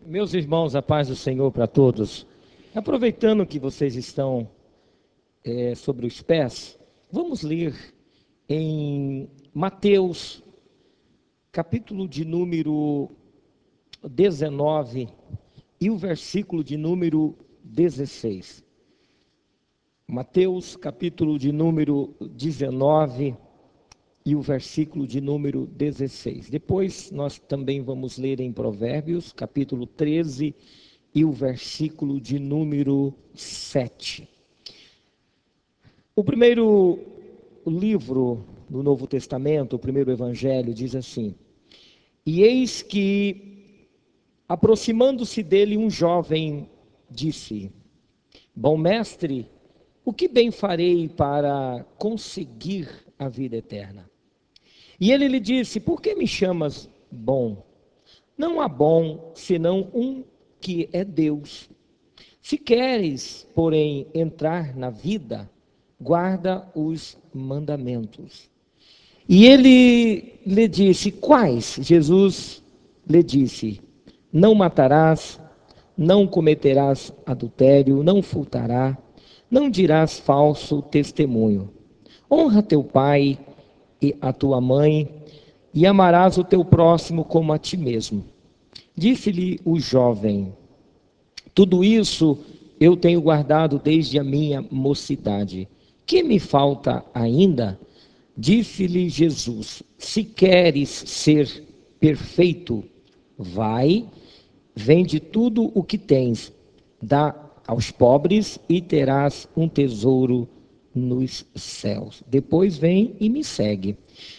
Meus irmãos, a paz do Senhor para todos. Aproveitando que vocês estão sobre os pés, vamos ler em Mateus, capítulo de número 19 e o versículo de número 16. Mateus, capítulo de número 19 e o versículo de número 16. Depois nós também vamos ler em Provérbios, capítulo 13 e o versículo de número 7. O primeiro livro do Novo Testamento, o primeiro evangelho, diz assim: E eis que, aproximando-se dele, um jovem disse: Bom mestre, o que bem farei para conseguir a vida eterna? E ele lhe disse: Por que me chamas bom? Não há bom senão um que é Deus. Se queres, porém, entrar na vida, guarda os mandamentos. E ele lhe disse: Quais? Jesus lhe disse: Não matarás, não cometerás adultério, não furtarás, não dirás falso testemunho. Honra teu pai e a tua mãe, e amarás o teu próximo como a ti mesmo. Disse-lhe o jovem: Tudo isso eu tenho guardado desde a minha mocidade. Que me falta ainda? Disse-lhe Jesus: Se queres ser perfeito, vai, vende tudo o que tens, dá aos pobres e terás um tesouro nos céus. Depois vem e me segue.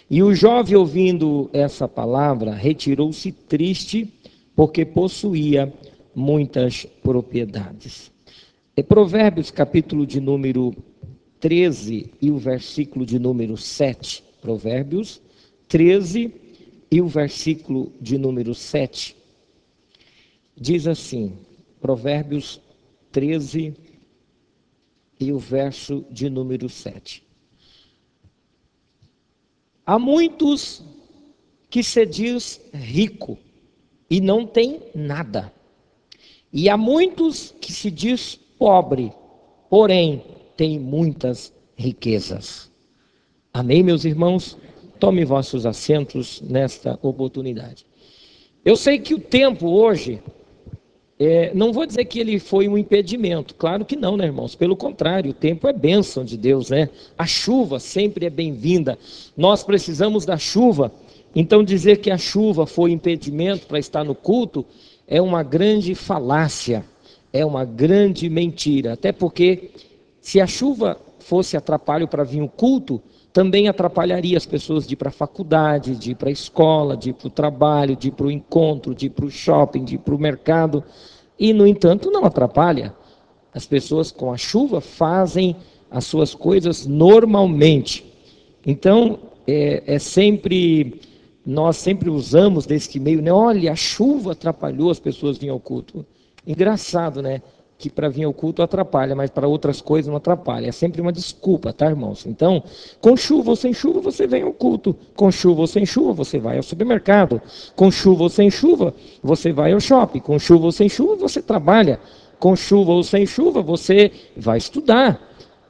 E o jovem, ouvindo essa palavra, retirou-se triste, porque possuía muitas propriedades. Provérbios, capítulo de número 13 e o versículo de número 7. Provérbios 13 e o versículo de número 7. Diz assim, Provérbios 13 e o verso de número 7. Há muitos que se diz rico e não tem nada. E há muitos que se diz pobre, porém tem muitas riquezas. Amém, meus irmãos? Tome vossos assentos nesta oportunidade. Eu sei que o tempo hoje, não vou dizer que ele foi um impedimento, claro que não, né, irmãos? Pelo contrário, o tempo é bênção de Deus, né? A chuva sempre é bem-vinda. Nós precisamos da chuva. Então dizer que a chuva foi impedimento para estar no culto é uma grande falácia, é uma grande mentira. Até porque se a chuva fosse atrapalho para vir o culto, também atrapalharia as pessoas de ir para a faculdade, de ir para a escola, de ir para o trabalho, de ir para o encontro, de ir para o shopping, de ir para o mercado. E, no entanto, não atrapalha. As pessoas com a chuva fazem as suas coisas normalmente. Então, nós sempre usamos desse meio, né? Olha, a chuva atrapalhou as pessoas virem ao culto. Engraçado, né? Que para vir ao culto atrapalha, mas para outras coisas não atrapalha. É sempre uma desculpa, tá, irmãos? Então, com chuva ou sem chuva, você vem ao culto. Com chuva ou sem chuva, você vai ao supermercado. Com chuva ou sem chuva, você vai ao shopping. Com chuva ou sem chuva, você trabalha. Com chuva ou sem chuva, você vai estudar.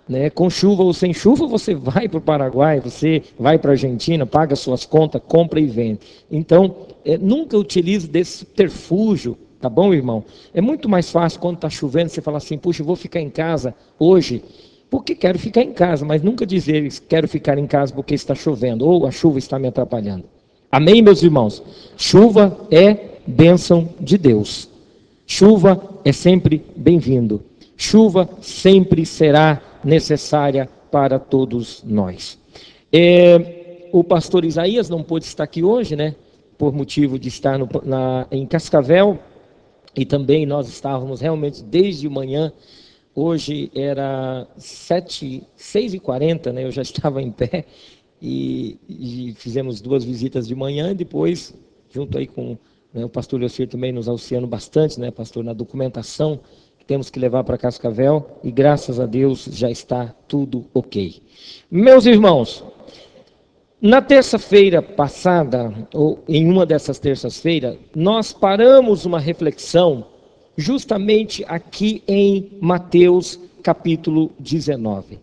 Né? Com chuva ou sem chuva, você vai para o Paraguai, você vai para a Argentina, paga suas contas, compra e vende. Então, nunca utilize desse subterfúgio. Tá bom, irmão? É muito mais fácil quando está chovendo você falar assim: puxa, eu vou ficar em casa hoje porque quero ficar em casa, mas nunca dizer quero ficar em casa porque está chovendo ou a chuva está me atrapalhando. Amém, meus irmãos? Chuva é bênção de Deus. Chuva é sempre bem-vindo. Chuva sempre será necessária para todos nós. O pastor Isaías não pôde estar aqui hoje, né? Por motivo de estar em Cascavel. E também nós estávamos realmente desde manhã. Hoje era 6h40, né? Eu já estava em pé e fizemos 2 visitas de manhã. E depois, junto aí com, né, o pastor Leocir também nos auxiliando bastante, né, pastor, na documentação que temos que levar para Cascavel. E graças a Deus já está tudo ok. Meus irmãos, Na terça-feira passada, ou em uma dessas terças-feiras, nós paramos uma reflexão justamente aqui em Mateus capítulo 19.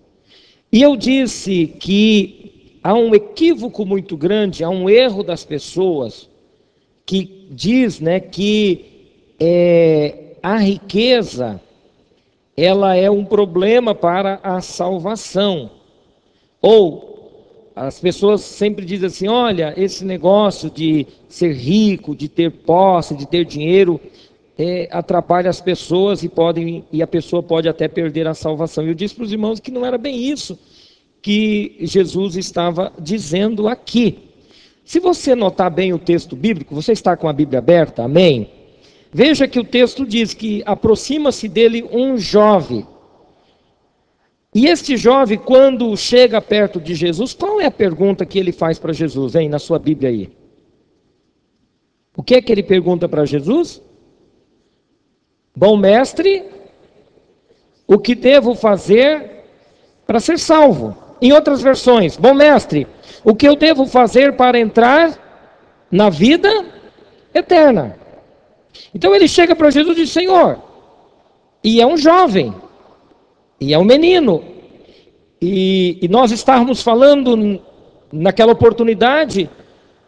E eu disse que há um equívoco muito grande, há um erro das pessoas que diz, que a riqueza, ela é um problema para a salvação. Ou as pessoas sempre dizem assim, olha, esse negócio de ser rico, de ter posse, de ter dinheiro, atrapalha as pessoas e a pessoa pode até perder a salvação. Eu disse para os irmãos que não era bem isso que Jesus estava dizendo aqui. Se você notar bem o texto bíblico, você está com a Bíblia aberta, amém? Veja que o texto diz que aproxima-se dele um jovem. E este jovem, quando chega perto de Jesus, qual é a pergunta que ele faz para Jesus, hein, na sua Bíblia aí? O que é que ele pergunta para Jesus? Bom mestre, o que devo fazer para ser salvo? Em outras versões, bom mestre, o que eu devo fazer para entrar na vida eterna? Então ele chega para Jesus e diz, Senhor, e é um jovem, e é um menino, e nós estávamos falando naquela oportunidade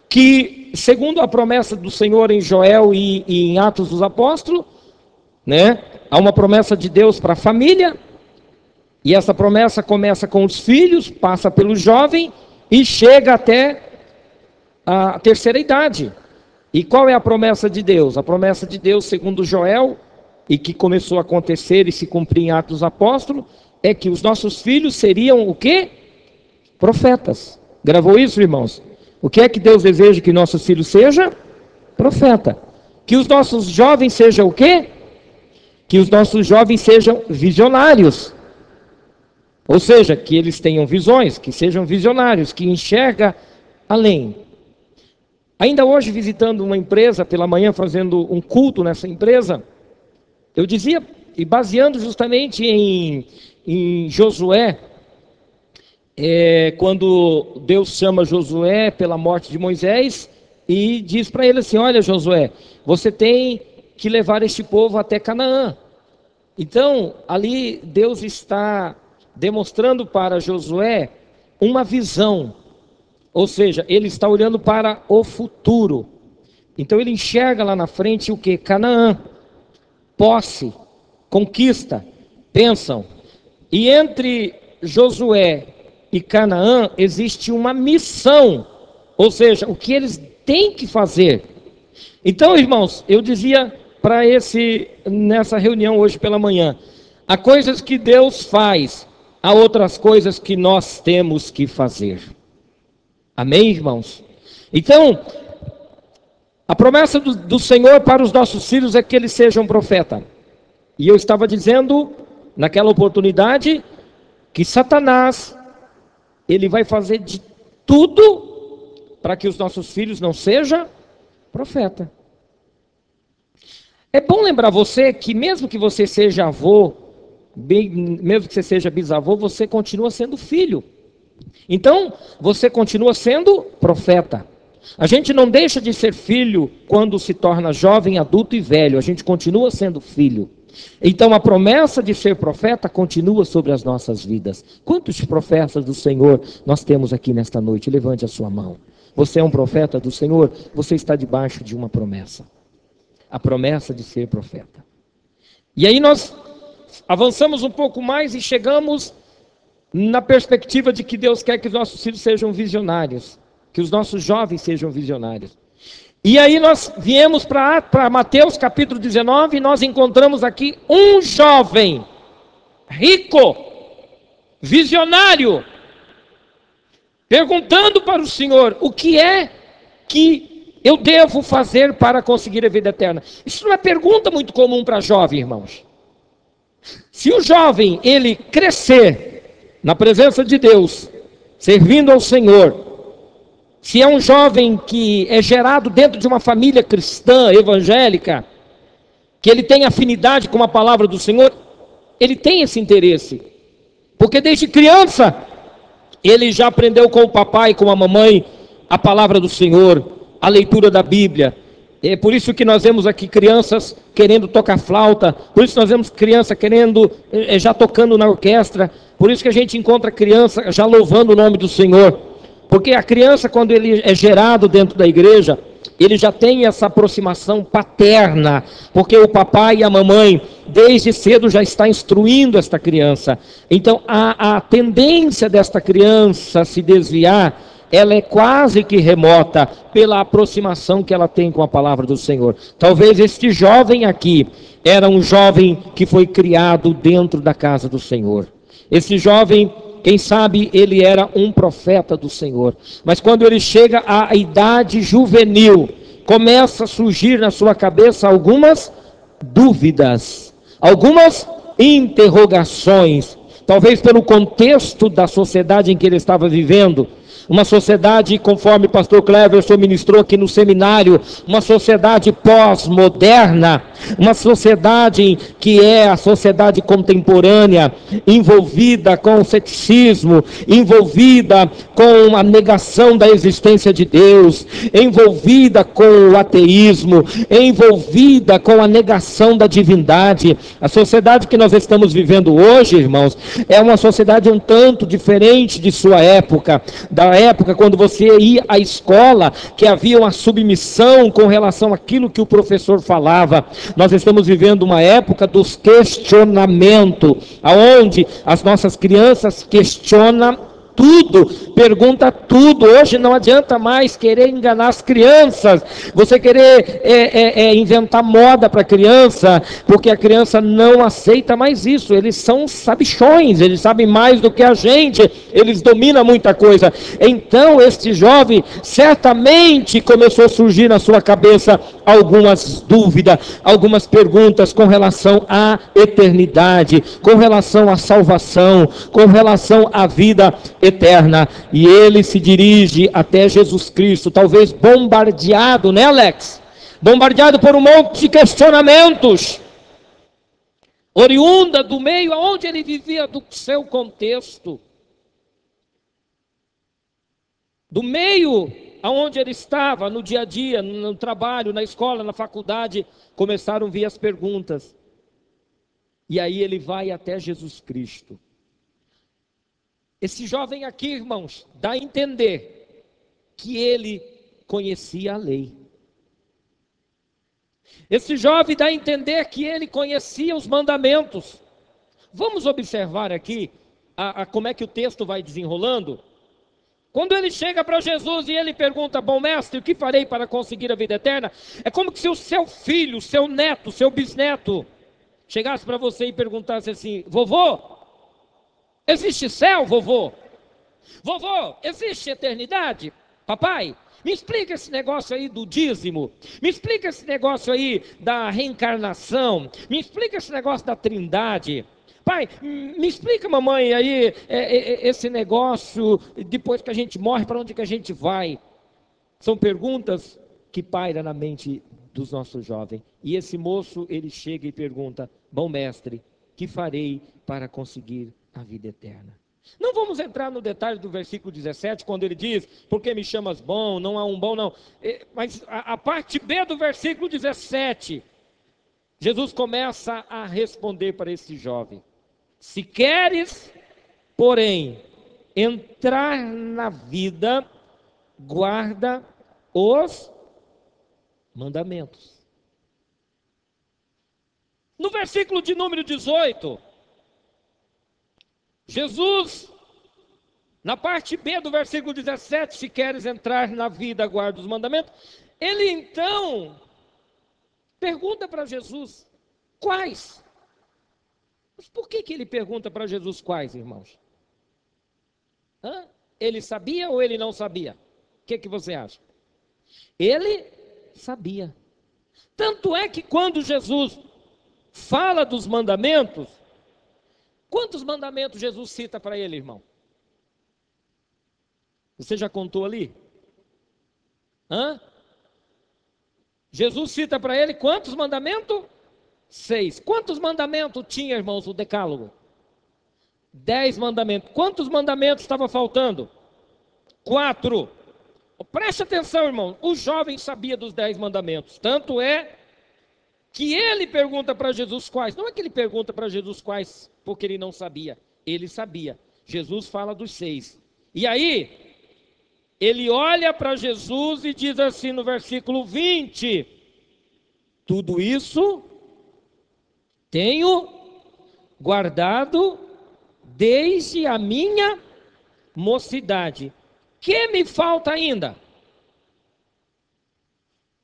que, segundo a promessa do Senhor em Joel e em Atos dos Apóstolos, há uma promessa de Deus para a família, e essa promessa começa com os filhos, passa pelo jovem e chega até a terceira idade. E qual é a promessa de Deus? A promessa de Deus, segundo Joel, e que começou a acontecer e se cumprir em Atos dos Apóstolos, é que os nossos filhos seriam o quê? Profetas. Gravou isso, irmãos? O que é que Deus deseja que nossos filhos sejam? Profeta. Que os nossos jovens sejam o quê? Que os nossos jovens sejam visionários. Ou seja, que eles tenham visões, que sejam visionários, que enxergam além. Ainda hoje, visitando uma empresa pela manhã, fazendo um culto nessa empresa, eu dizia, e baseando justamente em Josué, quando Deus chama Josué pela morte de Moisés, e diz para ele assim, olha Josué, você tem que levar este povo até Canaã. Então, ali Deus está demonstrando para Josué uma visão. Ou seja, ele está olhando para o futuro. Então ele enxerga lá na frente o que? Canaã, posse, conquista, bênção. E entre Josué e Canaã existe uma missão. Ou seja, o que eles têm que fazer. Então, irmãos, eu dizia nessa reunião hoje pela manhã, há coisas que Deus faz, há outras coisas que nós temos que fazer. Amém, irmãos? Então, a promessa do Senhor para os nossos filhos é que eles sejam profeta. E eu estava dizendo, naquela oportunidade, que Satanás, ele vai fazer de tudo para que os nossos filhos não sejam profeta. É bom lembrar você que mesmo que você seja avô, mesmo que você seja bisavô, você continua sendo filho. Então, você continua sendo profeta. A gente não deixa de ser filho quando se torna jovem, adulto e velho. A gente continua sendo filho. Então, a promessa de ser profeta continua sobre as nossas vidas. Quantos profetas do Senhor nós temos aqui nesta noite? Levante a sua mão. Você é um profeta do Senhor? Você está debaixo de uma promessa. A promessa de ser profeta. E aí nós avançamos um pouco mais e chegamos na perspectiva de que Deus quer que os nossos filhos sejam visionários, que os nossos jovens sejam visionários. E aí nós viemos para Mateus capítulo 19 e nós encontramos aqui um jovem, rico, visionário, perguntando para o Senhor, o que é que eu devo fazer para conseguir a vida eterna? Isso não é pergunta muito comum para jovem, irmãos. Se o jovem, ele crescer na presença de Deus, servindo ao Senhor, se é um jovem que é gerado dentro de uma família cristã, evangélica, que ele tem afinidade com a palavra do Senhor, ele tem esse interesse. Porque desde criança, Ele já aprendeu com o papai, com a mamãe, a palavra do Senhor, a leitura da Bíblia. É por isso que nós vemos aqui crianças querendo tocar flauta, por isso nós vemos criança querendo, já tocando na orquestra, por isso que a gente encontra criança já louvando o nome do Senhor. Porque a criança, quando ele é gerado dentro da igreja, ele já tem essa aproximação paterna, porque o papai e a mamãe, desde cedo, já está instruindo esta criança. Então, a tendência desta criança se desviar, ela é quase que remota pela aproximação que ela tem com a palavra do Senhor. Talvez este jovem aqui era um jovem que foi criado dentro da casa do Senhor. Esse jovem, quem sabe, ele era um profeta do Senhor. Mas quando ele chega à idade juvenil, começa a surgir na sua cabeça algumas dúvidas, algumas interrogações. Talvez pelo contexto da sociedade em que ele estava vivendo. Uma sociedade, conforme o pastor Cleverson ministrou aqui no seminário, uma sociedade pós-moderna, uma sociedade que é a sociedade contemporânea, envolvida com o ceticismo, envolvida com a negação da existência de Deus, envolvida com o ateísmo, envolvida com a negação da divindade. A sociedade que nós estamos vivendo hoje, irmãos, é uma sociedade um tanto diferente de sua época, da época quando você ia à escola, que havia uma submissão com relação àquilo que o professor falava. Nós estamos vivendo uma época dos questionamentos, aonde as nossas crianças questionam tudo, pergunta tudo. Hoje não adianta mais querer enganar as crianças, você querer inventar moda para a criança, porque a criança não aceita mais isso. Eles são sabichões, eles sabem mais do que a gente, eles dominam muita coisa. Então este jovem certamente começou a surgir na sua cabeça algumas dúvidas, algumas perguntas com relação à eternidade, com relação à salvação, com relação à vida eterna. E ele se dirige até Jesus Cristo, talvez bombardeado, né, Alex? Bombardeado por um monte de questionamentos, oriunda do meio aonde ele vivia, do seu contexto, do meio aonde ele estava, no dia a dia, no trabalho, na escola, na faculdade. Começaram a vir as perguntas, e aí ele vai até Jesus Cristo. Esse jovem aqui, irmãos, dá a entender que ele conhecia a lei. Esse jovem dá a entender que ele conhecia os mandamentos. Vamos observar aqui como é que o texto vai desenrolando. Quando ele chega para Jesus e ele pergunta: bom mestre, o que farei para conseguir a vida eterna? É como se o seu filho, seu neto, seu bisneto chegasse para você e perguntasse assim: vovô, existe céu, vovô? Vovô, existe eternidade? Papai, me explica esse negócio aí do dízimo. Me explica esse negócio aí da reencarnação. Me explica esse negócio da trindade. Pai, me explica, mamãe, aí esse negócio, depois que a gente morre, para onde que a gente vai? São perguntas que pairam na mente dos nossos jovens. E esse moço, ele chega e pergunta: bom mestre, que farei para conseguir a vida eterna? Não vamos entrar no detalhe do versículo 17, quando ele diz: por que me chamas bom? Não há um bom, não. Mas a parte B do versículo 17, Jesus começa a responder para esse jovem: se queres, porém, entrar na vida, guarda os mandamentos. No versículo de número 18, Jesus, na parte B do versículo 17, se queres entrar na vida, guarda os mandamentos. Ele então pergunta para Jesus: quais? Mas por que ele pergunta para Jesus quais, irmãos? Ele sabia ou ele não sabia? O que você acha? Ele sabia. Tanto é que quando Jesus fala dos mandamentos, quantos mandamentos Jesus cita para ele, irmão? Você já contou ali? Jesus cita para ele quantos mandamentos? 6. Quantos mandamentos tinha, irmãos, o decálogo? 10 mandamentos. Quantos mandamentos estava faltando? 4. Preste atenção, irmão. O jovem sabia dos 10 mandamentos. Tanto é que ele pergunta para Jesus quais. Não é que ele pergunta para Jesus quais porque ele não sabia. Ele sabia. Jesus fala dos 6. E aí, ele olha para Jesus e diz assim no versículo 20: tudo isso tenho guardado desde a minha mocidade. Que me falta ainda?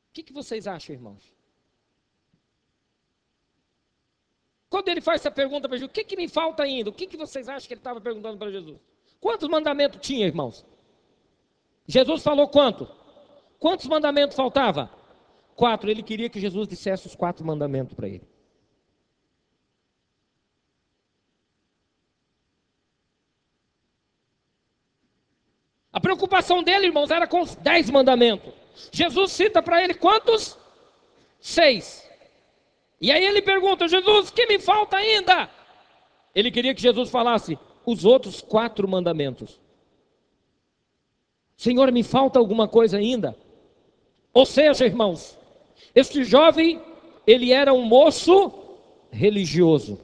O que vocês acham, irmãos? Quando ele faz essa pergunta para Jesus, o que me falta ainda? O que vocês acham que ele estava perguntando para Jesus? Quantos mandamentos tinha, irmãos? Jesus falou quanto? Quantos mandamentos faltava? 4. Ele queria que Jesus dissesse os 4 mandamentos para ele. A preocupação dele, irmãos, era com os 10 mandamentos. Jesus cita para ele quantos? 6. E aí ele pergunta: Jesus, o que me falta ainda? Ele queria que Jesus falasse os outros 4 mandamentos. Senhor, me falta alguma coisa ainda? Ou seja, irmãos, este jovem, ele era um moço religioso.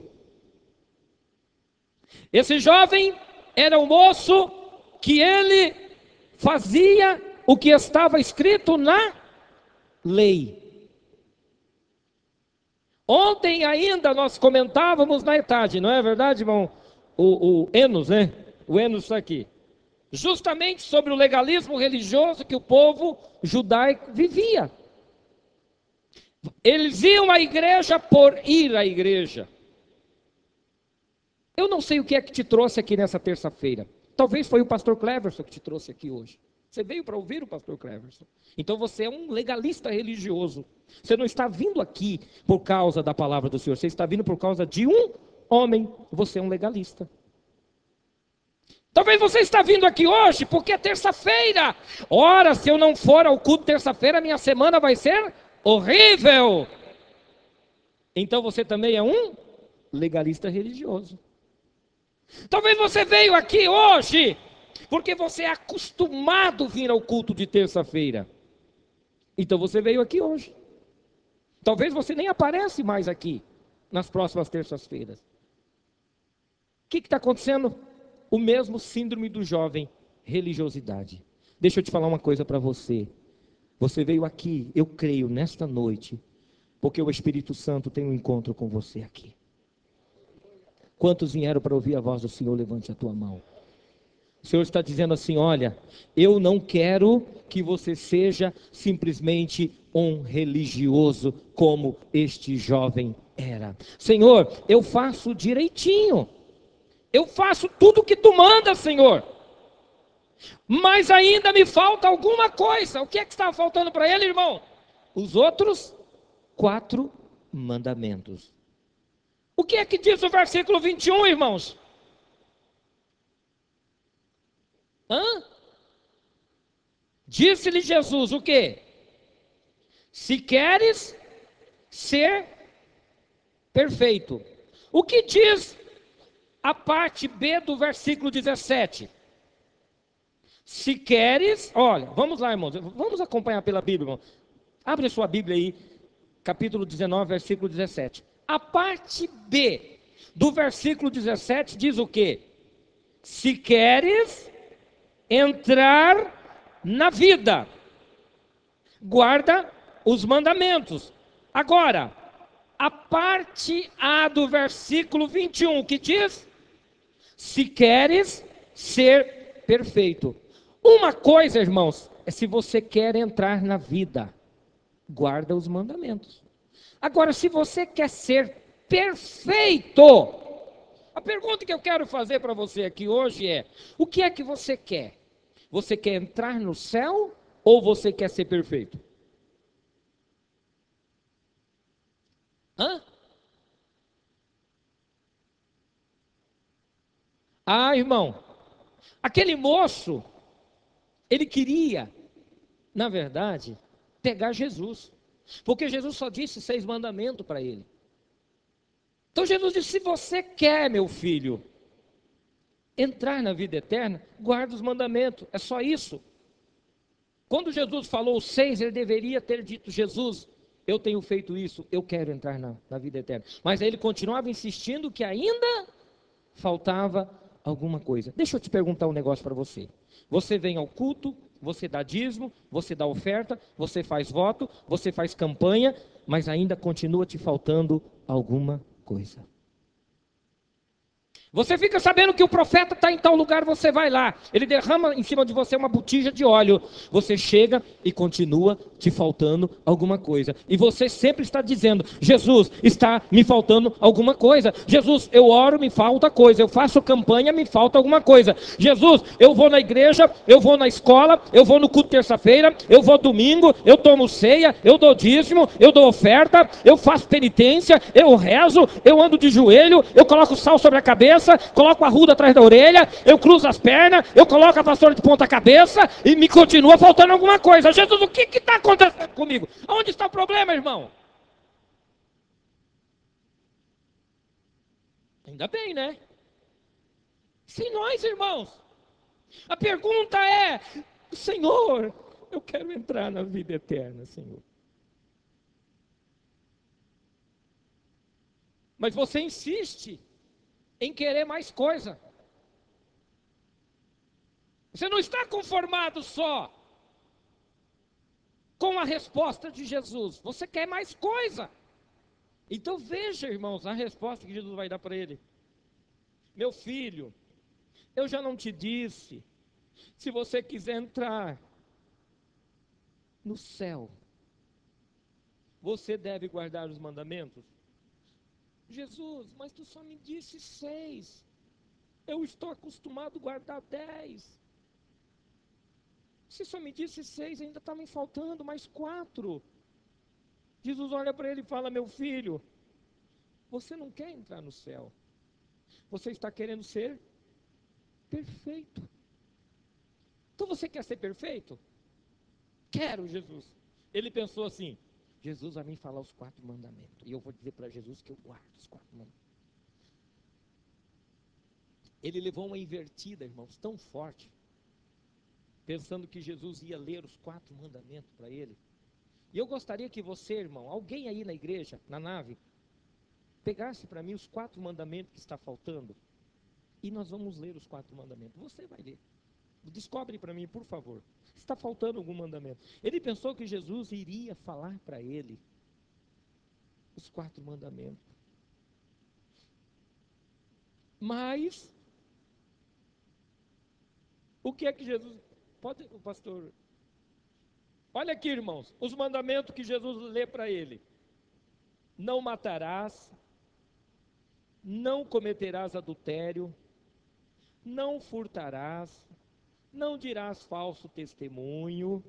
Esse jovem era um moço que ele fazia o que estava escrito na lei. Ontem ainda nós comentávamos na tarde, não é verdade, irmão? O Enos, né? O Enos está aqui. Justamente sobre o legalismo religioso que o povo judaico vivia. Eles iam à igreja por ir à igreja. Eu não sei o que é que te trouxe aqui nessa terça-feira. Talvez foi o pastor Cleverson que te trouxe aqui hoje. Você veio para ouvir o pastor Cleverson. Então você é um legalista religioso. Você não está vindo aqui por causa da palavra do Senhor. Você está vindo por causa de um homem. Você é um legalista. Talvez você está vindo aqui hoje porque é terça-feira. Ora, se eu não for ao culto terça-feira, minha semana vai ser horrível. Então você também é um legalista religioso. Talvez você veio aqui hoje porque você é acostumado a vir ao culto de terça-feira. Então você veio aqui hoje. Talvez você nem aparece mais aqui nas próximas terças-feiras. O que está acontecendo? O mesmo síndrome do jovem, religiosidade. Deixa eu te falar uma coisa para você. Você veio aqui, eu creio, nesta noite, porque o Espírito Santo tem um encontro com você aqui. Quantos vieram para ouvir a voz do Senhor? Levante a tua mão. O Senhor está dizendo assim: olha, eu não quero que você seja simplesmente um religioso como este jovem era. Senhor, eu faço direitinho. Eu faço tudo o que tu manda, Senhor. Mas ainda me falta alguma coisa. O que é que estava faltando para ele, irmão? Os outros 4 mandamentos. O que é que diz o versículo 21, irmãos? Disse-lhe Jesus o quê? Se queres ser perfeito. O que diz a parte B do versículo 17? Se queres, olha, vamos lá, irmãos, vamos acompanhar pela Bíblia, irmão. Abre a sua Bíblia aí, capítulo 19, versículo 17. A parte B do versículo 17 diz o quê? Se queres entrar na vida, guarda os mandamentos. Agora, a parte A do versículo 21, que diz: se queres ser perfeito. Uma coisa, irmãos, é se você quer entrar na vida, guarda os mandamentos. Agora, se você quer ser perfeito, a pergunta que eu quero fazer para você aqui hoje é: o que é que você quer? Você quer entrar no céu ou você quer ser perfeito? Irmão, aquele moço, ele queria, na verdade, pegar Jesus. Porque Jesus só disse 6 mandamentos para ele. Então Jesus disse: se você quer, meu filho, entrar na vida eterna, guarda os mandamentos. É só isso. Quando Jesus falou os 6, ele deveria ter dito: Jesus, eu tenho feito isso, eu quero entrar na vida eterna. Mas aí ele continuava insistindo que ainda faltava alguma coisa. Deixa eu te perguntar um negócio para você. Você vem ao culto, você dá dízimo, você dá oferta, você faz voto, você faz campanha, mas ainda continua te faltando alguma coisa. Você fica sabendo que o profeta está em tal lugar, você vai lá. Ele derrama em cima de você uma botija de óleo. Você chega e continua te faltando alguma coisa. E você sempre está dizendo: Jesus, está me faltando alguma coisa. Jesus, eu oro, me falta coisa. Eu faço campanha, me falta alguma coisa. Jesus, eu vou na igreja, eu vou na escola, eu vou no culto terça-feira, eu vou domingo, eu tomo ceia, eu dou dízimo, eu dou oferta, eu faço penitência, eu rezo, eu ando de joelho, eu coloco sal sobre a cabeça, coloco a ruda atrás da orelha, eu cruzo as pernas, eu coloco a vassoura de ponta cabeça e me continua faltando alguma coisa. Jesus, o que está acontecendo comigo? Onde está o problema, irmão? Ainda bem, né? Sim, nós, irmãos. A pergunta é: Senhor, eu quero entrar na vida eterna, Senhor. Mas você insiste em querer mais coisa. Você não está conformado só com a resposta de Jesus. Você quer mais coisa. Então veja, irmãos, a resposta que Jesus vai dar para ele. Meu filho, eu já não te disse, se você quiser entrar no céu, você deve guardar os mandamentos. Jesus, mas tu só me disse 6. Eu estou acostumado a guardar 10. Você só me disse 6, ainda está me faltando mais 4. Jesus olha para ele e fala: meu filho, você não quer entrar no céu. Você está querendo ser perfeito. Então você quer ser perfeito? Quero, Jesus. Ele pensou assim: Jesus vai me falar os 4 mandamentos. E eu vou dizer para Jesus que eu guardo os 4 mandamentos. Ele levou uma invertida, irmãos, tão forte, pensando que Jesus ia ler os 4 mandamentos para ele. E eu gostaria que você, irmão, alguém aí na igreja, na nave, pegasse para mim os 4 mandamentos que está faltando. E nós vamos ler os 4 mandamentos. Você vai ler. Descobre para mim, por favor. Está faltando algum mandamento. Ele pensou que Jesus iria falar para ele os 4 mandamentos. Mas, o que é que Jesus... Pode, o pastor... Olha aqui, irmãos, os mandamentos que Jesus lê para ele. Não matarás, não cometerás adultério, não furtarás, não dirás falso testemunho,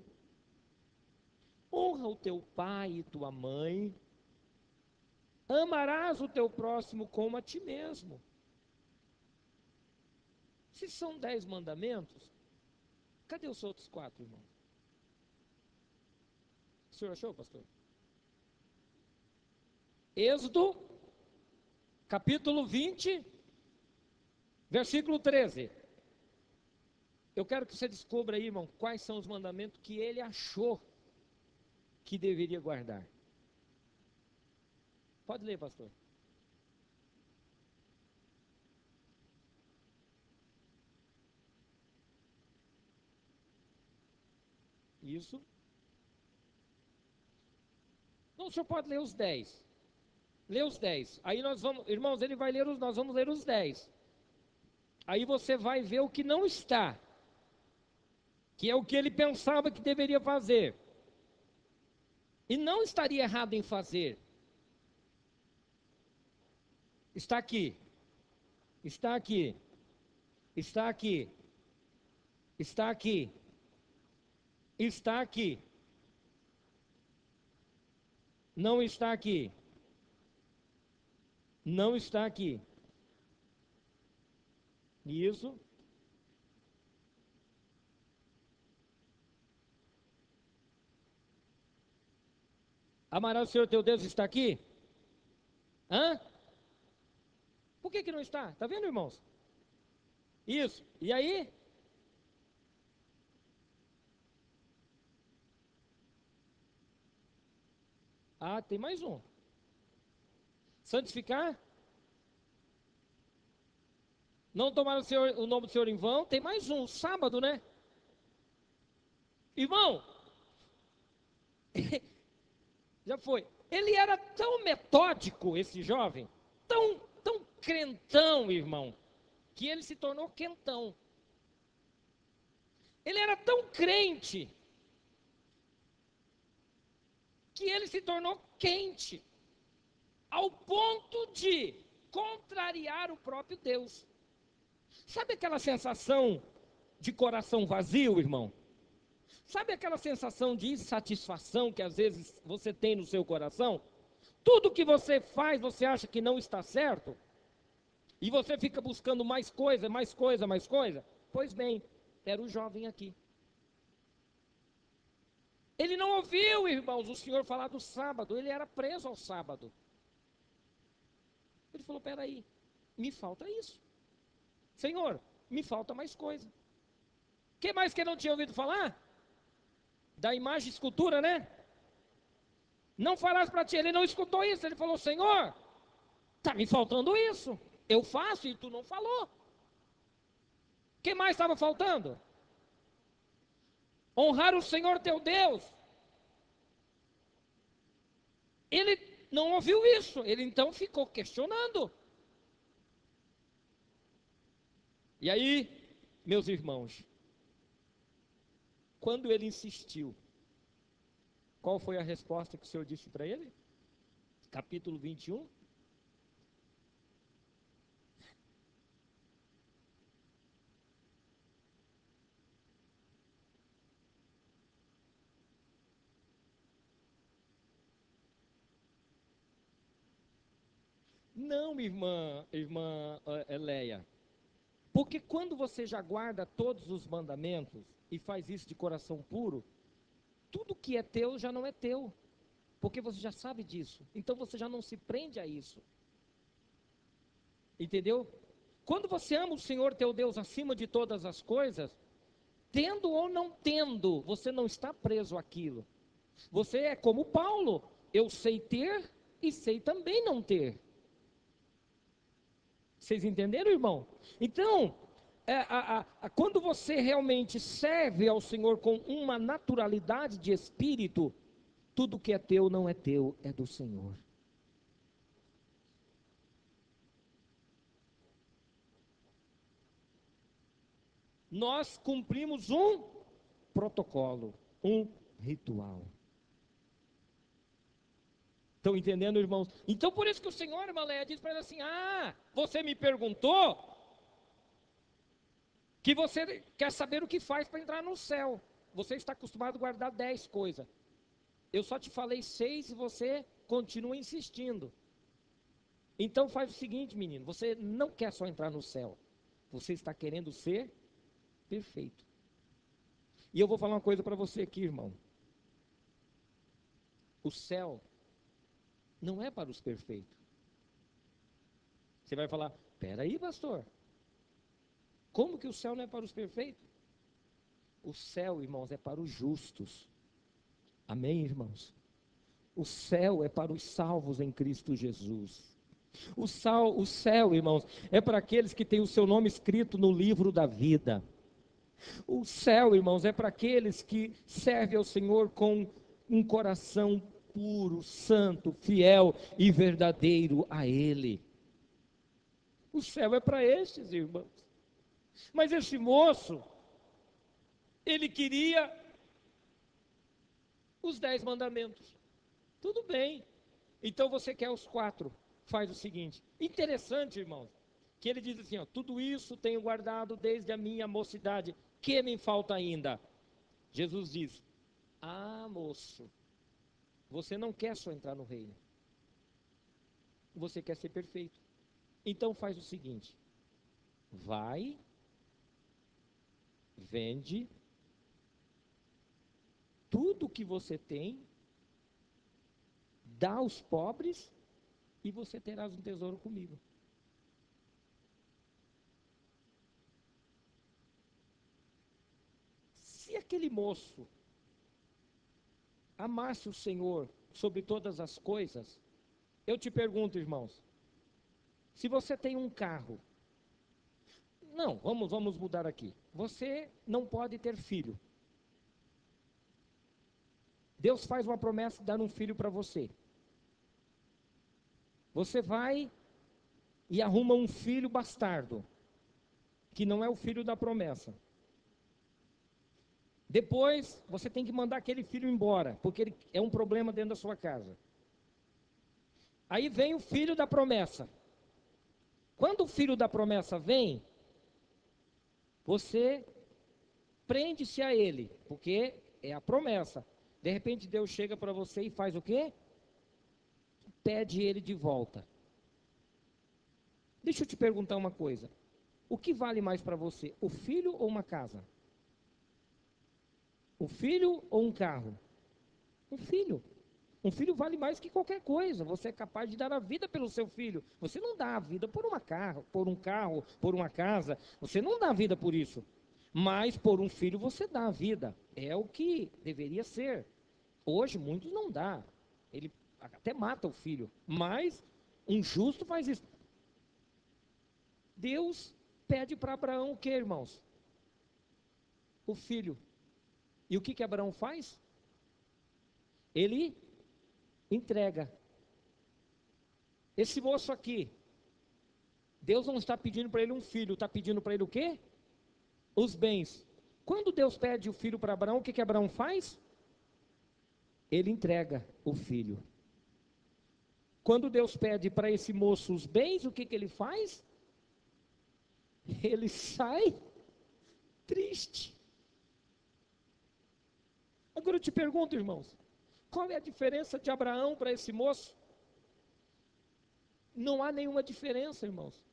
honra o teu pai e tua mãe, amarás o teu próximo como a ti mesmo. Se são 10 mandamentos, cadê os outros 4, irmão? O senhor achou, pastor? Êxodo, capítulo 20, versículo 13. Eu quero que você descubra aí, irmão, quais são os mandamentos que ele achou que deveria guardar. Pode ler, pastor. Isso. Não, o senhor pode ler os 10. Lê os 10. Aí nós vamos, irmãos, ele vai ler nós vamos ler os 10. Aí você vai ver o que não está, que é o que ele pensava que deveria fazer. E não estaria errado em fazer. Está aqui. Está aqui. Está aqui. Está aqui. Está aqui. Não está aqui. Não está aqui. Isso. Amarás o Senhor teu Deus, está aqui? Hã? Por que não está? Está vendo, irmãos? Isso. E aí? Ah, tem mais um. Santificar? Não tomar o nome do Senhor em vão? Tem mais um. Sábado, né? Irmão, já foi. Ele era tão metódico, esse jovem, tão crentão, irmão, que ele se tornou quentão. Ele era tão crente que ele se tornou quente, ao ponto de contrariar o próprio Deus. Sabe aquela sensação de coração vazio, irmão? Sabe aquela sensação de insatisfação que às vezes você tem no seu coração? Tudo que você faz, você acha que não está certo? E você fica buscando mais coisa, mais coisa, mais coisa? Pois bem, era o jovem aqui. Ele não ouviu, irmãos, o Senhor falar do sábado, ele era preso ao sábado. Ele falou: peraí, me falta isso. Senhor, me falta mais coisa. O que mais que ele não tinha ouvido falar? Da imagem e escultura, né? Não farás para ti. Ele não escutou isso. Ele falou: Senhor, está me faltando isso. Eu faço e tu não falou. O que mais estava faltando? Honrar o Senhor teu Deus. Ele não ouviu isso. Ele então ficou questionando. E aí, meus irmãos, quando ele insistiu, qual foi a resposta que o Senhor disse para ele? Capítulo 21. Não, irmã Eleia. Porque quando você já guarda todos os mandamentos e faz isso de coração puro, tudo que é teu já não é teu. Porque você já sabe disso. Então você já não se prende a isso. Entendeu? Quando você ama o Senhor teu Deus acima de todas as coisas, tendo ou não tendo, você não está preso àquilo. Você é como Paulo. Eu sei ter e sei também não ter. Vocês entenderam, irmão? Então, quando você realmente serve ao Senhor com uma naturalidade de espírito, tudo que é teu não é teu, é do Senhor. Nós cumprimos um protocolo, um ritual. Estão entendendo, irmãos? Então, por isso que o Senhor, irmã Leia, diz para ele assim: ah, você me perguntou que você quer saber o que faz para entrar no céu. Você está acostumado a guardar 10 coisas. Eu só te falei 6 e você continua insistindo. Então faz o seguinte, menino, você não quer só entrar no céu. Você está querendo ser perfeito. E eu vou falar uma coisa para você aqui, irmão. O céu não é para os perfeitos. Você vai falar: peraí, pastor, como que o céu não é para os perfeitos? O céu, irmãos, é para os justos. Amém, irmãos? O céu é para os salvos em Cristo Jesus. O céu, irmãos, é para aqueles que têm o seu nome escrito no livro da vida. O céu, irmãos, é para aqueles que servem ao Senhor com um coração puro, santo, fiel e verdadeiro a Ele. O céu é para estes, irmãos. Mas esse moço, ele queria os 10 mandamentos. Tudo bem. Então você quer os 4. Faz o seguinte. Interessante, irmãos, que ele diz assim: ó, tudo isso tenho guardado desde a minha mocidade. Que me falta ainda? Jesus diz: ah, moço, você não quer só entrar no reino. Você quer ser perfeito. Então faz o seguinte: vai, vende tudo que você tem, dá aos pobres e você terás um tesouro comigo. aquele moço amasse o Senhor sobre todas as coisas, eu te pergunto, irmãos, se você tem um carro, não, vamos mudar aqui, você não pode ter filho. Deus faz uma promessa de dar um filho para você. Você vai e arruma um filho bastardo, que não é o filho da promessa. Depois, você tem que mandar aquele filho embora, porque ele é um problema dentro da sua casa. Aí vem o filho da promessa. Quando o filho da promessa vem, você prende-se a ele, porque é a promessa. De repente Deus chega para você e faz o quê? Pede ele de volta. Deixa eu te perguntar uma coisa. O que vale mais para você, o filho ou uma casa? O filho ou um carro? Um filho. Um filho vale mais que qualquer coisa. Você é capaz de dar a vida pelo seu filho. Você não dá a vida por um carro, por uma casa. Você não dá a vida por isso. Mas por um filho você dá a vida. É o que deveria ser. Hoje muitos não dá. Ele até mata o filho. Mas um justo faz isso. Deus pede para Abraão o que, irmãos? O filho. E o que Abraão faz? Ele entrega. Esse moço aqui, Deus não está pedindo para ele um filho, está pedindo para ele o quê? Os bens. Quando Deus pede o filho para Abraão, o que Abraão faz? Ele entrega o filho. Quando Deus pede para esse moço os bens, o que ele faz? Ele sai triste. Agora eu te pergunto, irmãos, qual é a diferença de Abraão para esse moço? Não há nenhuma diferença, irmãos.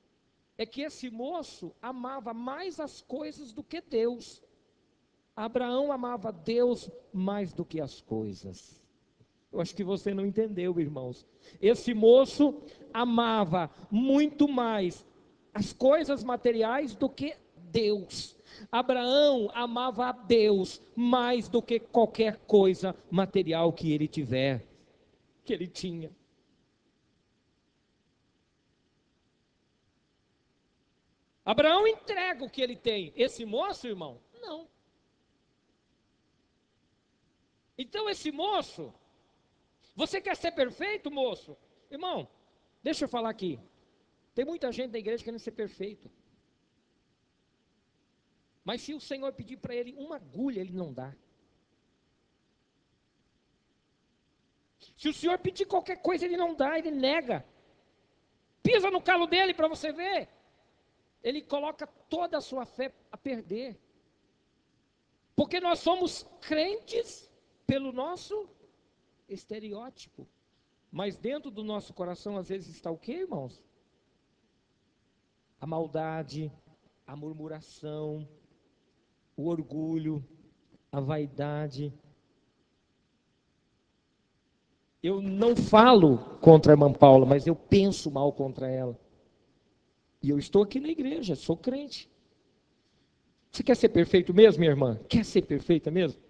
É que esse moço amava mais as coisas do que Deus. Abraão amava Deus mais do que as coisas. Eu acho que você não entendeu, irmãos. Esse moço amava muito mais as coisas materiais do que Deus. Abraão amava a Deus mais do que qualquer coisa material que ele tiver, que ele tinha. Abraão entrega o que ele tem. Esse moço, irmão, não. Então esse moço, você quer ser perfeito, moço? Irmão, deixa eu falar aqui. Tem muita gente da igreja querendo ser perfeito. Mas se o Senhor pedir para ele uma agulha, ele não dá. Se o Senhor pedir qualquer coisa, ele não dá, ele nega. Pisa no calo dele para você ver. Ele coloca toda a sua fé a perder. Porque nós somos crentes pelo nosso estereótipo. Mas dentro do nosso coração, às vezes, está o quê, irmãos? A maldade, a murmuração, o orgulho, a vaidade. Eu não falo contra a irmã Paula, mas eu penso mal contra ela. E eu estou aqui na igreja, sou crente. Você quer ser perfeito mesmo, minha irmã? Quer ser perfeita mesmo?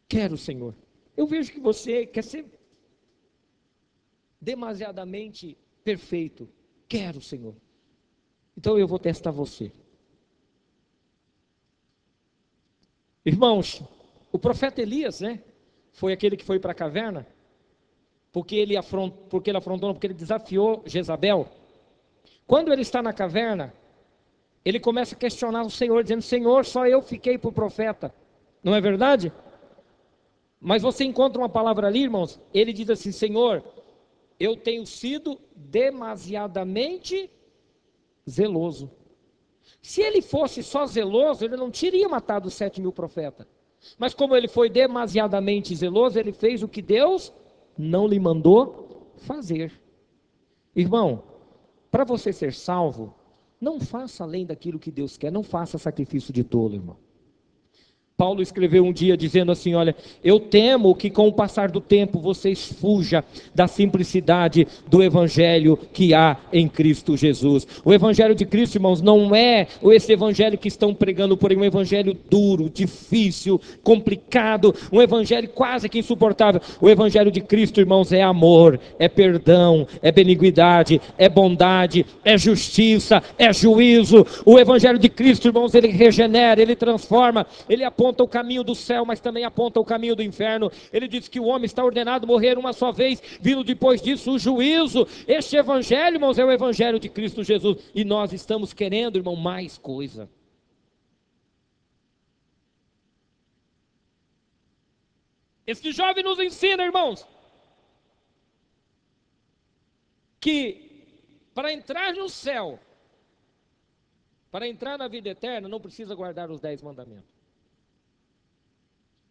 Quero, Senhor. Eu vejo que você quer ser demasiadamente perfeito. Quero, Senhor. Então eu vou testar você. Irmãos, o profeta Elias, né? Foi aquele que foi para a caverna. Porque ele desafiou Jezabel. Quando ele está na caverna, ele começa a questionar o Senhor, dizendo: Senhor, só eu fiquei por profeta. Não é verdade? Mas você encontra uma palavra ali, irmãos, ele diz assim: Senhor, eu tenho sido demasiadamente zeloso. Se ele fosse só zeloso, ele não teria matado os 7.000 profetas. Mas como ele foi demasiadamente zeloso, ele fez o que Deus não lhe mandou fazer. Irmão, para você ser salvo, não faça além daquilo que Deus quer, não faça sacrifício de tolo, irmão. Paulo escreveu um dia dizendo assim, olha, eu temo que com o passar do tempo vocês fujam da simplicidade do evangelho que há em Cristo Jesus. O evangelho de Cristo, irmãos, não é esse evangelho que estão pregando por aí, um evangelho duro, difícil, complicado, um evangelho quase que insuportável. O evangelho de Cristo, irmãos, é amor, é perdão, é benignidade, é bondade, é justiça, é juízo. O evangelho de Cristo, irmãos, ele regenera, ele transforma, ele aponta o caminho do céu, mas também aponta o caminho do inferno. Ele diz que o homem está ordenado morrer uma só vez, vindo depois disso o juízo. Este evangelho, irmãos, é o evangelho de Cristo Jesus, e nós estamos querendo, irmão, mais coisa. Este jovem nos ensina, irmãos, que para entrar no céu, para entrar na vida eterna, não precisa guardar os 10 mandamentos.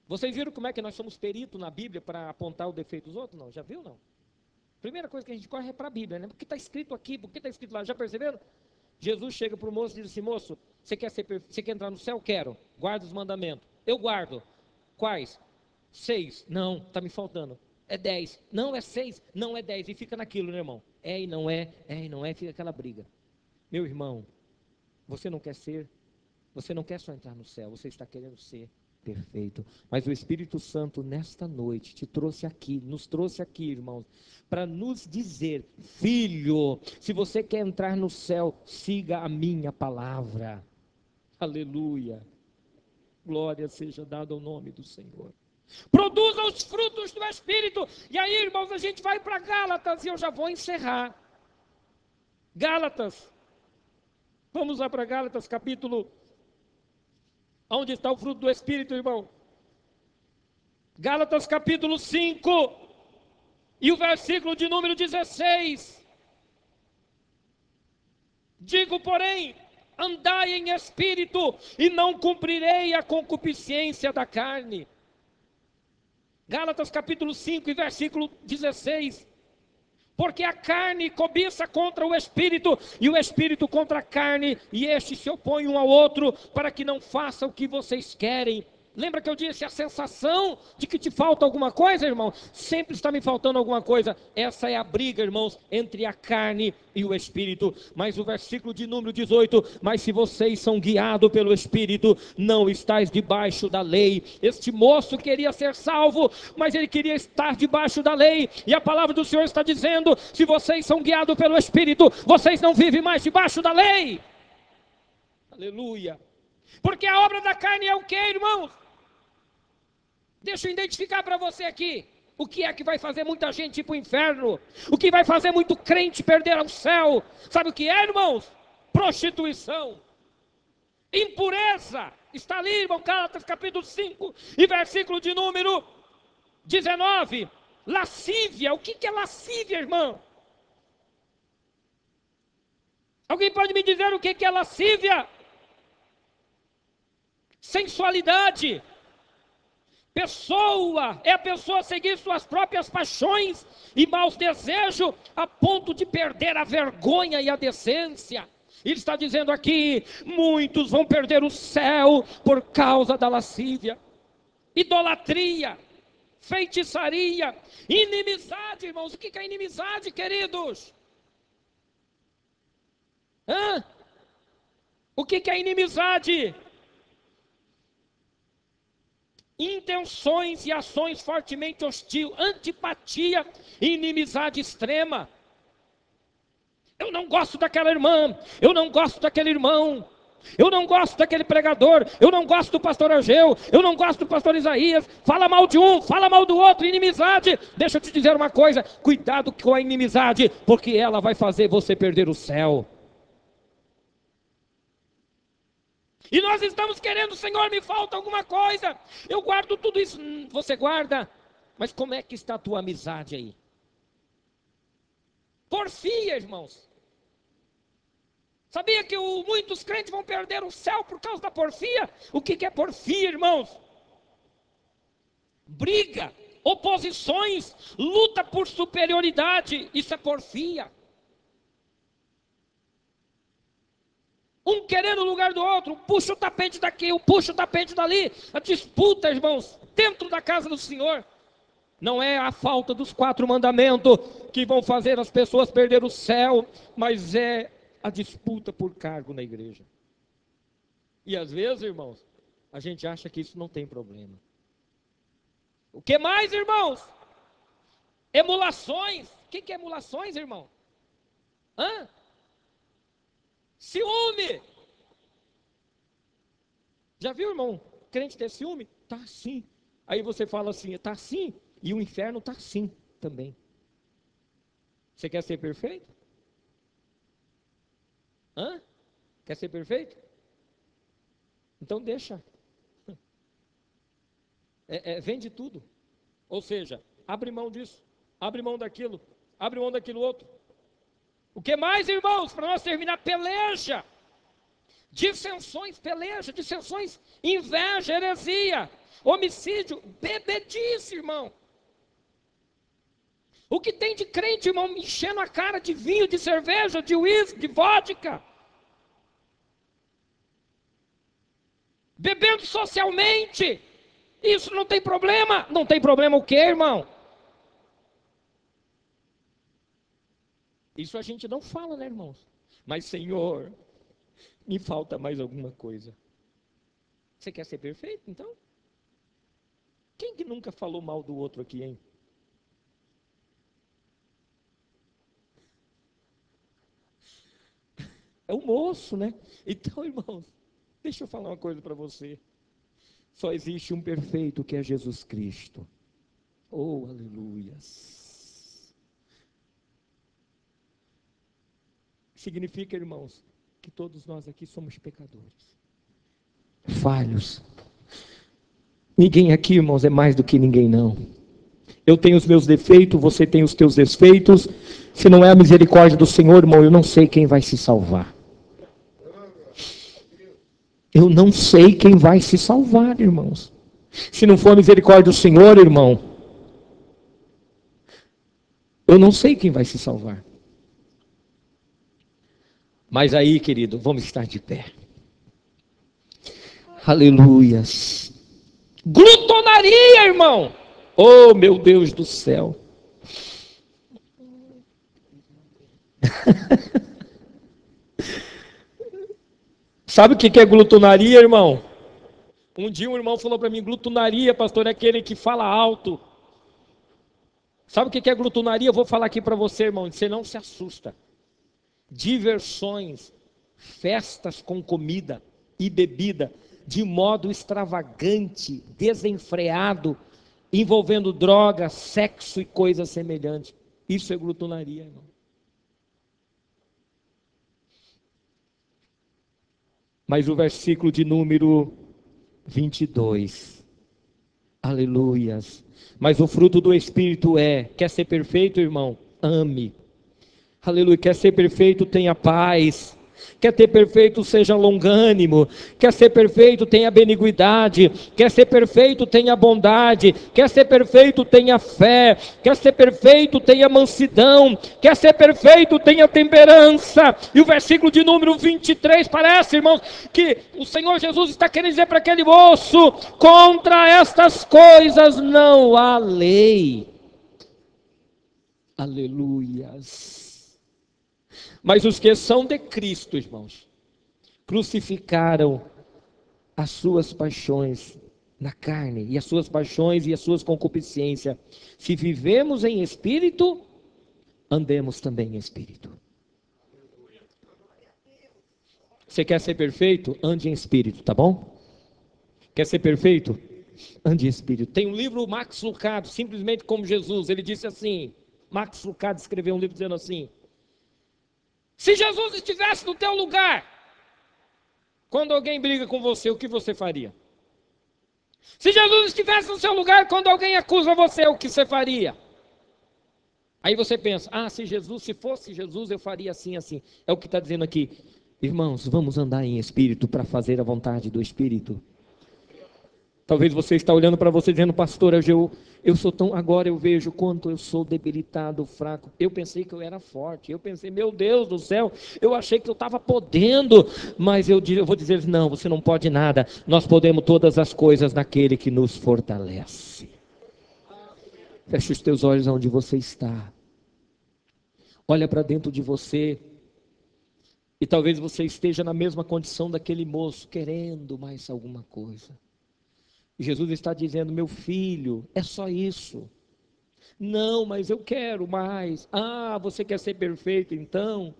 Vocês viram como é que nós somos peritos na Bíblia para apontar o defeito dos outros? Não, já viu não? Primeira coisa que a gente corre é para a Bíblia, né? Porque está escrito aqui, porque está escrito lá, já perceberam? Jesus chega para o moço e diz assim, moço, você quer entrar no céu? Quero, guarda os mandamentos. Eu guardo. Quais? 6, não, está me faltando. É 10, não é 6, não é 10, e fica naquilo, né, irmão? É e não é, fica aquela briga. Meu irmão, você não quer só entrar no céu, você está querendo ser perfeito, mas o Espírito Santo nesta noite nos trouxe aqui, irmãos, para nos dizer, filho, se você quer entrar no céu, siga a minha palavra. Aleluia, glória seja dada ao nome do Senhor. Produza os frutos do Espírito. E aí, irmãos, a gente vai para Gálatas, e eu já vou encerrar. Gálatas, vamos lá para Gálatas, capítulo, onde está o fruto do Espírito, irmão? Gálatas capítulo 5, e o versículo de número 16. Digo, porém, andai em espírito, e não cumprirei a concupiscência da carne. Gálatas capítulo 5 e versículo 16. Porque a carne cobiça contra o espírito, e o espírito contra a carne, e estes se opõem um ao outro, para que não façam o que vocês querem. Lembra que eu disse a sensação de que te falta alguma coisa, irmão? Sempre está me faltando alguma coisa. Essa é a briga, irmãos, entre a carne e o Espírito. Mas o versículo de número 18, mas se vocês são guiados pelo Espírito, não estáis debaixo da lei. Este moço queria ser salvo, mas ele queria estar debaixo da lei. E a palavra do Senhor está dizendo, se vocês são guiados pelo Espírito, vocês não vivem mais debaixo da lei. Aleluia. Porque a obra da carne é o que, irmãos? Deixa eu identificar para você aqui. O que é que vai fazer muita gente ir para o inferno? O que vai fazer muito crente perder o céu? Sabe o que é, irmãos? Prostituição, impureza. Está ali, irmão, Gálatas capítulo 5 e versículo de número 19. Lascívia. O que é lascívia, irmão? Alguém pode me dizer o que é lascívia? Sensualidade. É a pessoa seguir suas próprias paixões e maus desejos a ponto de perder a vergonha e a decência. Ele está dizendo aqui, muitos vão perder o céu por causa da lascívia, idolatria, feitiçaria, inimizade, irmãos. O que é inimizade, queridos? O que é inimizade? Intenções e ações fortemente hostis, antipatia e inimizade extrema. Eu não gosto daquela irmã, eu não gosto daquele irmão, eu não gosto daquele pregador, eu não gosto do pastor Ageu, eu não gosto do pastor Isaías. Fala mal de um, fala mal do outro, inimizade. Deixa eu te dizer uma coisa, cuidado com a inimizade, porque ela vai fazer você perder o céu. E nós estamos querendo, Senhor, me falta alguma coisa. Eu guardo tudo isso. Você guarda, mas como é que está a tua amizade aí? Porfia, irmãos. Sabia que muitos crentes vão perder o céu por causa da porfia? O que é porfia, irmãos? Briga, oposições, luta por superioridade. Isso é porfia. um querendo o lugar do outro, puxa o tapete daqui, puxa o tapete dali, a disputa, irmãos, dentro da casa do Senhor. Não é a falta dos 4 mandamentos que vão fazer as pessoas perder o céu, mas é a disputa por cargo na igreja. E às vezes, irmãos, a gente acha que isso não tem problema. O que mais, irmãos? Emulações. O que é emulações, irmão? Ciúme. Já viu, irmão, crente ter ciúme? Tá assim. Aí você fala assim, tá assim, e o inferno tá assim também. Você quer ser perfeito? Quer ser perfeito? Então deixa. Vende tudo. Ou seja, abre mão disso, abre mão daquilo, abre mão daquilo outro. O que mais, irmãos, para nós terminar? Peleja, dissensões, inveja, heresia, homicídio, bebedice, irmão. O que tem de crente, irmão, enchendo a cara de vinho, de cerveja, de uísque, de vodka, bebendo socialmente. Isso não tem problema. Não tem problema o quê, irmão? Isso a gente não fala, né, irmãos? Mas, Senhor, me falta mais alguma coisa. Você quer ser perfeito, então? Quem que nunca falou mal do outro aqui, hein? É o moço, né? Então, irmãos, deixa eu falar uma coisa para você. Só existe um perfeito, que é Jesus Cristo. Oh, aleluias. Significa, irmãos, que todos nós aqui somos pecadores, falhos. Ninguém aqui, irmãos, é mais do que ninguém, não. Eu tenho os meus defeitos, você tem os teus defeitos. Se não é a misericórdia do Senhor, irmão, eu não sei quem vai se salvar. Eu não sei quem vai se salvar, irmãos. Se não for a misericórdia do Senhor, irmão, eu não sei quem vai se salvar. Mas aí, querido, vamos estar de pé. Aleluias. Glutonaria, irmão. Oh, meu Deus do céu. Sabe o que é glutonaria, irmão? Um dia um irmão falou para mim, glutonaria, pastor, é aquele que fala alto. Sabe o que é glutonaria? Eu vou falar aqui para você, irmão, você não se assusta. Diversões, festas com comida e bebida, de modo extravagante, desenfreado, envolvendo droga, sexo e coisas semelhantes. Isso é glutonaria, irmão. Mas o versículo de número 22. Aleluias. Mas o fruto do Espírito quer ser perfeito, irmão? Ame. Aleluia. Quer ser perfeito, tenha paz. Quer ser perfeito, seja longânimo. Quer ser perfeito, tenha benignidade. Quer ser perfeito, tenha bondade. Quer ser perfeito, tenha fé. Quer ser perfeito, tenha mansidão. Quer ser perfeito, tenha temperança. E o versículo de número 23 parece, irmãos, que o Senhor Jesus está querendo dizer para aquele moço: contra estas coisas não há lei. Aleluias. Mas os que são de Cristo, irmãos, crucificaram as suas paixões na carne, e as suas paixões e as suas concupiscências. Se vivemos em espírito, andemos também em espírito. Você quer ser perfeito? Ande em espírito, tá bom? Quer ser perfeito? Ande em espírito. Tem um livro, Max Lucado, Simplesmente como Jesus. Ele disse assim, Max Lucado escreveu um livro dizendo assim: se Jesus estivesse no teu lugar, quando alguém briga com você, o que você faria? Se Jesus estivesse no seu lugar, quando alguém acusa você, o que você faria? Aí você pensa, se fosse Jesus, eu faria assim, assim. É o que está dizendo aqui. Irmãos, vamos andar em espírito para fazer a vontade do Espírito. Talvez você está olhando para você dizendo: pastor, eu sou tão, agora eu vejo quanto eu sou debilitado, fraco. Eu pensei que eu era forte, eu pensei, meu Deus do céu, eu achei que eu estava podendo, mas eu vou dizer: não, você não pode nada, nós podemos todas as coisas naquele que nos fortalece. Feche os teus olhos onde você está, olha para dentro de você, e talvez você esteja na mesma condição daquele moço, querendo mais alguma coisa. Jesus está dizendo: meu filho, é só isso. Não, mas eu quero mais. Ah, você quer ser perfeito então?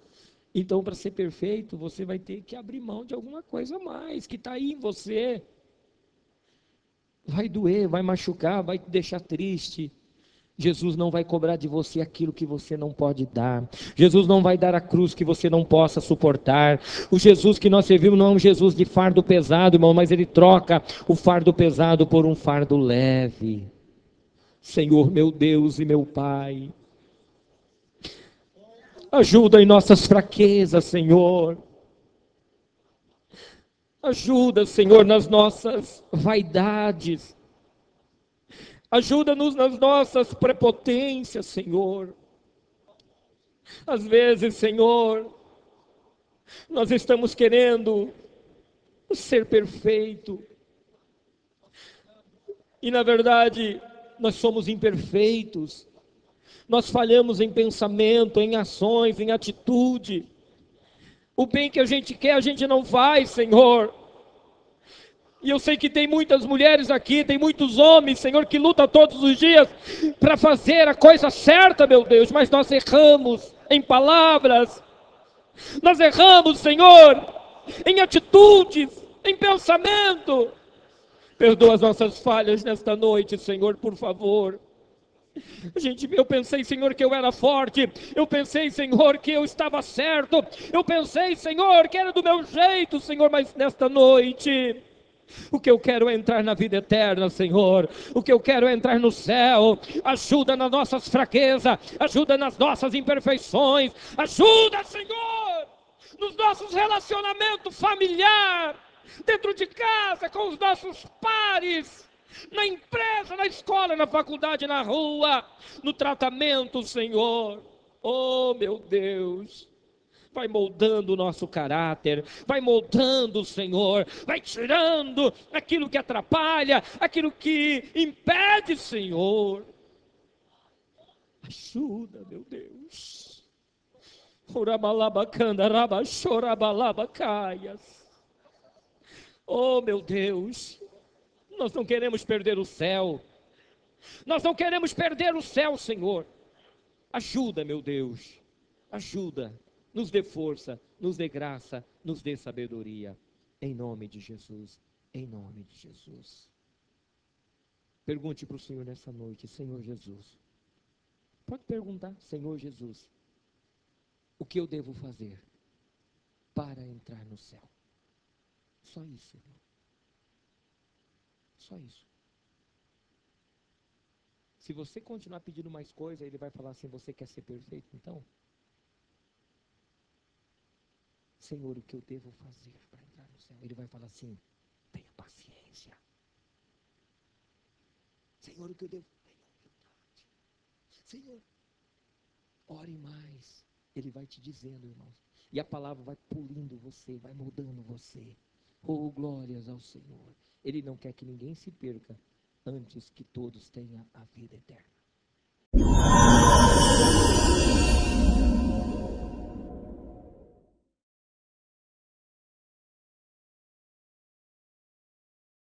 Então, para ser perfeito, você vai ter que abrir mão de alguma coisa a mais, que está aí em você. Vai doer, vai machucar, vai te deixar triste. Jesus não vai cobrar de você aquilo que você não pode dar. Jesus não vai dar a cruz que você não possa suportar. O Jesus que nós servimos não é um Jesus de fardo pesado, irmão, mas ele troca o fardo pesado por um fardo leve. Senhor, meu Deus e meu Pai, ajuda em nossas fraquezas, Senhor. Ajuda, Senhor, nas nossas vaidades. Ajuda-nos nas nossas prepotências, Senhor. Às vezes, Senhor, nós estamos querendo ser perfeito. E na verdade, nós somos imperfeitos. Nós falhamos em pensamento, em ações, em atitude. O bem que a gente quer, a gente não faz, Senhor. E eu sei que tem muitas mulheres aqui, tem muitos homens, Senhor, que lutam todos os dias para fazer a coisa certa, meu Deus, mas nós erramos em palavras, nós erramos, Senhor, em atitudes, em pensamento. Perdoa as nossas falhas nesta noite, Senhor, por favor. Eu pensei, Senhor, que eu era forte, eu pensei, Senhor, que eu estava certo, eu pensei, Senhor, que era do meu jeito, Senhor, mas nesta noite o que eu quero é entrar na vida eterna, Senhor. O que eu quero é entrar no céu. Ajuda nas nossas fraquezas, ajuda nas nossas imperfeições, ajuda, Senhor, nos nossos relacionamentos familiares, dentro de casa, com os nossos pares, na empresa, na escola, na faculdade, na rua, no tratamento, Senhor. Oh, meu Deus, vai moldando o nosso caráter, vai moldando, Senhor, vai tirando aquilo que atrapalha, aquilo que impede, Senhor. Ajuda, meu Deus. Oh, meu Deus, nós não queremos perder o céu, nós não queremos perder o céu, Senhor. Ajuda, meu Deus, ajuda, nos dê força, nos dê graça, nos dê sabedoria, em nome de Jesus, em nome de Jesus. Pergunte para o Senhor nessa noite: Senhor Jesus, pode perguntar: Senhor Jesus, o que eu devo fazer para entrar no céu? Só isso, irmão. Só isso. Se você continuar pedindo mais coisa, ele vai falar assim: você quer ser perfeito? Então, Senhor, o que eu devo fazer para entrar no céu? Ele vai falar assim: tenha paciência. Senhor, o que eu devo? Tenha humildade. Senhor, ore mais. Ele vai te dizendo, irmãos. E a palavra vai polindo você, vai moldando você. Oh, glórias ao Senhor. Ele não quer que ninguém se perca antes que todos tenham a vida eterna.